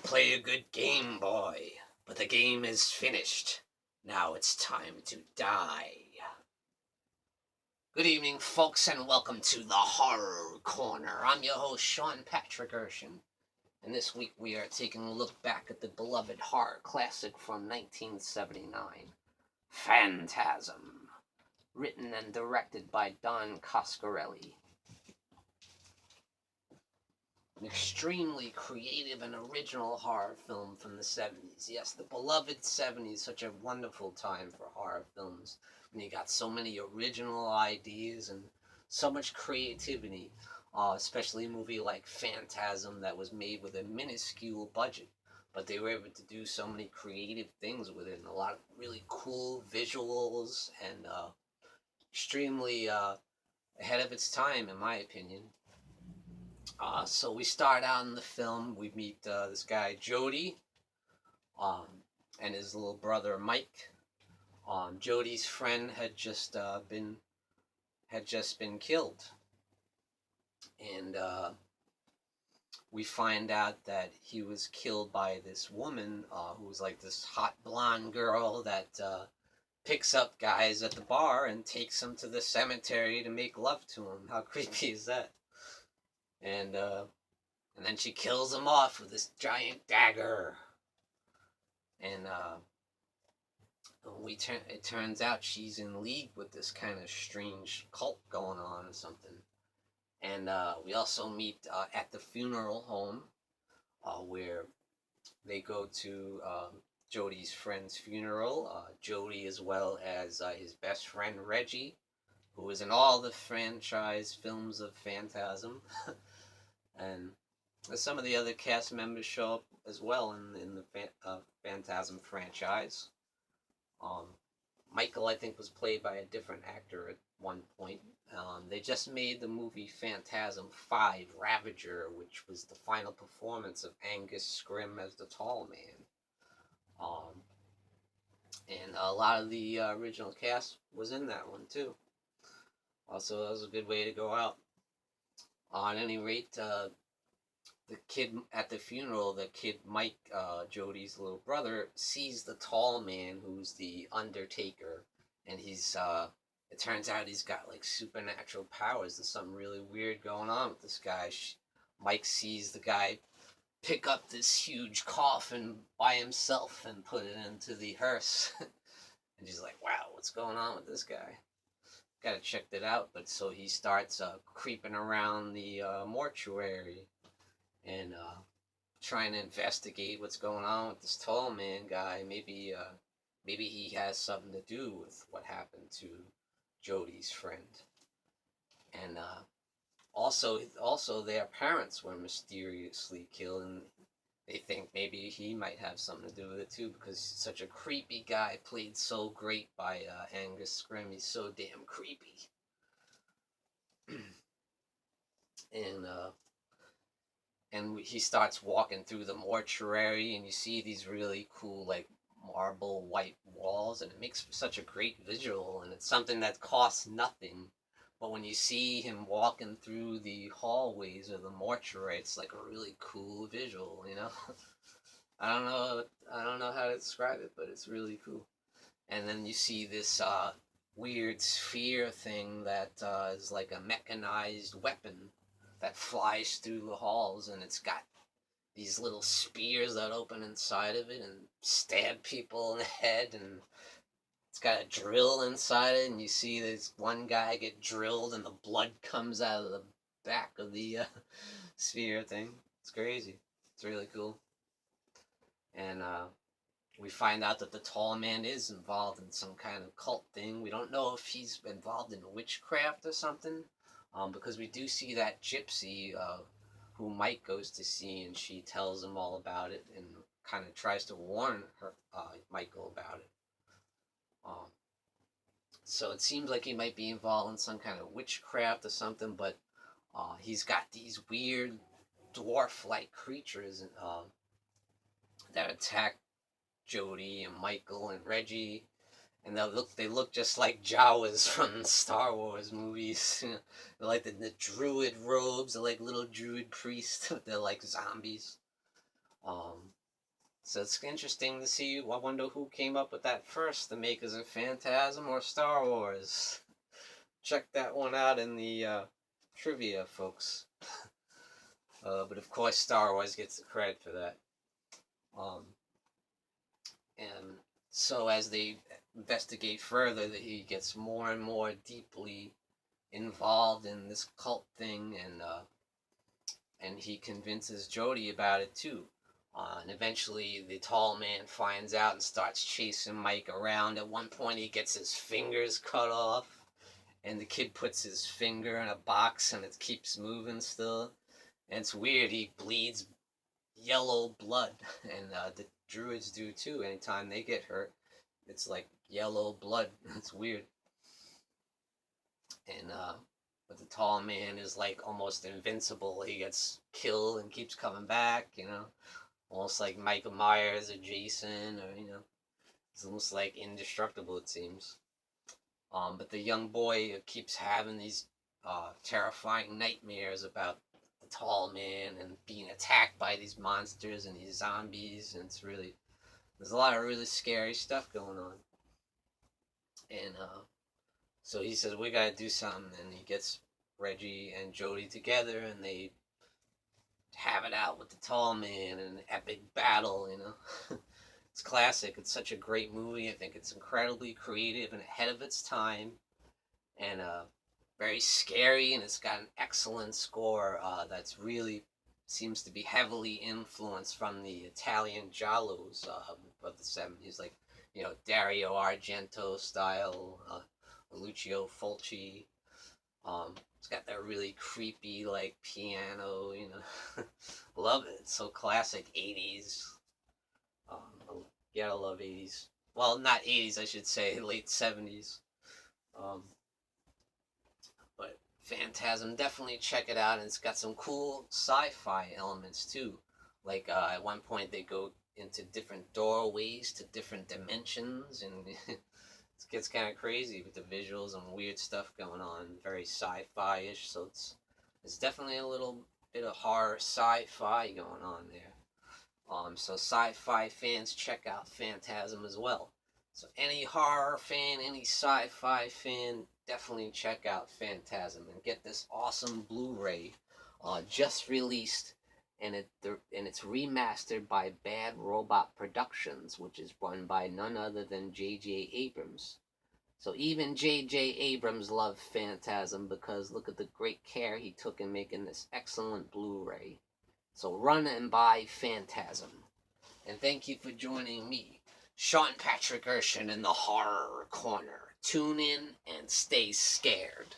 play a good game, boy, but the game is finished. Now it's time to die. Good evening, folks, and welcome to the Horror Corner. I'm your host, Sean Patrick Erschen, and this week we are taking a look back at the beloved horror classic from 1979, Phantasm, written and directed by Don Coscarelli. An extremely creative and original horror film from the 70s. Yes, the beloved 70s, such a wonderful time for horror films. When you got so many original ideas and so much creativity. Especially a movie like Phantasm that was made with a minuscule budget. But they were able to do so many creative things with it. And a lot of really cool visuals and extremely ahead of its time, in my opinion. So we start out in the film. We meet this guy Jody, and his little brother Mike. Jody's friend had just been killed, and we find out that he was killed by this woman who was like this hot blonde girl that picks up guys at the bar and takes them to the cemetery to make love to them. How creepy is that? And then she kills him off with this giant dagger. And it turns out she's in league with this kind of strange cult going on or something. And we also meet at the funeral home where they go to Jody's friend's funeral. Jody, as well as his best friend Reggie, who is in all the franchise films of Phantasm. And some of the other cast members show up as well in the Phantasm franchise. Michael, I think, was played by a different actor at one point. They just made the movie Phantasm 5, Ravager, which was the final performance of Angus Scrimm as the tall man. And a lot of the original cast was in that one, too. Also, that was a good way to go out. At any rate, the kid at the funeral, the kid Mike, Jody's little brother, sees the tall man who's the Undertaker, and it turns out he's got like supernatural powers. There's something really weird going on with this guy. Mike sees the guy pick up this huge coffin by himself and put it into the hearse. And he's like, wow, what's going on with this guy? Gotta check that out. But so he starts creeping around the mortuary and trying to investigate what's going on with this tall man guy. Maybe he has something to do with what happened to Jody's friend. And also their parents were mysteriously killed, and they think maybe he might have something to do with it too, because he's such a creepy guy, played so great by Angus Scrimm. He's so damn creepy. And he starts walking through the mortuary, and you see these really cool, like, marble white walls, and it makes such a great visual, and it's something that costs nothing. But when you see him walking through the hallways of the mortuary, it's like a really cool visual, you know? I don't know how to describe it, but it's really cool. And then you see this weird sphere thing that is like a mechanized weapon that flies through the halls, and it's got these little spears that open inside of it and stab people in the head, and it's got a drill inside it, and you see this one guy get drilled and the blood comes out of the back of the sphere thing. It's crazy. It's really cool. And we find out that the tall man is involved in some kind of cult thing. We don't know if he's involved in witchcraft or something, because we do see that gypsy who Mike goes to see, and she tells him all about it and kind of tries to warn Michael about it. So it seems like he might be involved in some kind of witchcraft or something, but he's got these weird dwarf-like creatures that attack Jody and Michael and Reggie, and they look just like Jawas from the Star Wars movies. They're like the druid robes, they're like little druid priests. They're like zombies. So it's interesting to see. I wonder who came up with that first, the makers of Phantasm or Star Wars. Check that one out in the trivia, folks. But of course, Star Wars gets the credit for that. And so as they investigate further, that he gets more and more deeply involved in this cult thing, and he convinces Jody about it too. And eventually, the tall man finds out and starts chasing Mike around. At one point, he gets his fingers cut off, and the kid puts his finger in a box, and it keeps moving still. And it's weird. He bleeds yellow blood, and the druids do too. Anytime they get hurt, it's like yellow blood. It's weird. And but the tall man is like almost invincible. He gets killed and keeps coming back, almost like Michael Myers or Jason, or he's almost like indestructible, it seems. But the young boy keeps having these terrifying nightmares about the tall man and being attacked by these monsters and these zombies, and there's a lot of really scary stuff going on. And so he says, we gotta do something, and he gets Reggie and Jody together, and they have it out with the tall man in an epic battle, It's classic. It's such a great movie. I think it's incredibly creative and ahead of its time, and very scary, and it's got an excellent score that's really seems to be heavily influenced from the Italian giallos of the 70s, like, Dario Argento style, Lucio Fulci. It's got that really creepy, like, piano, Love it. It's so classic, 80s. Yeah, I love 80s. Well, not 80s, I should say, late 70s. But Phantasm, definitely check it out, and it's got some cool sci-fi elements, too. Like, at one point, they go into different doorways to different dimensions, and it gets kind of crazy with the visuals and weird stuff going on. Very sci-fi-ish, so it's definitely a little bit of horror sci-fi going on there. So sci-fi fans, check out Phantasm as well. So any horror fan, any sci-fi fan, definitely check out Phantasm and get this awesome Blu-ray just released, and it's remastered by Bad Robot Productions, which is run by none other than J.J. Abrams. So even J.J. Abrams loved Phantasm, because look at the great care he took in making this excellent Blu-ray. So run and buy Phantasm. And thank you for joining me, Sean Patrick Erschen, in the Horror Corner. Tune in and stay scared.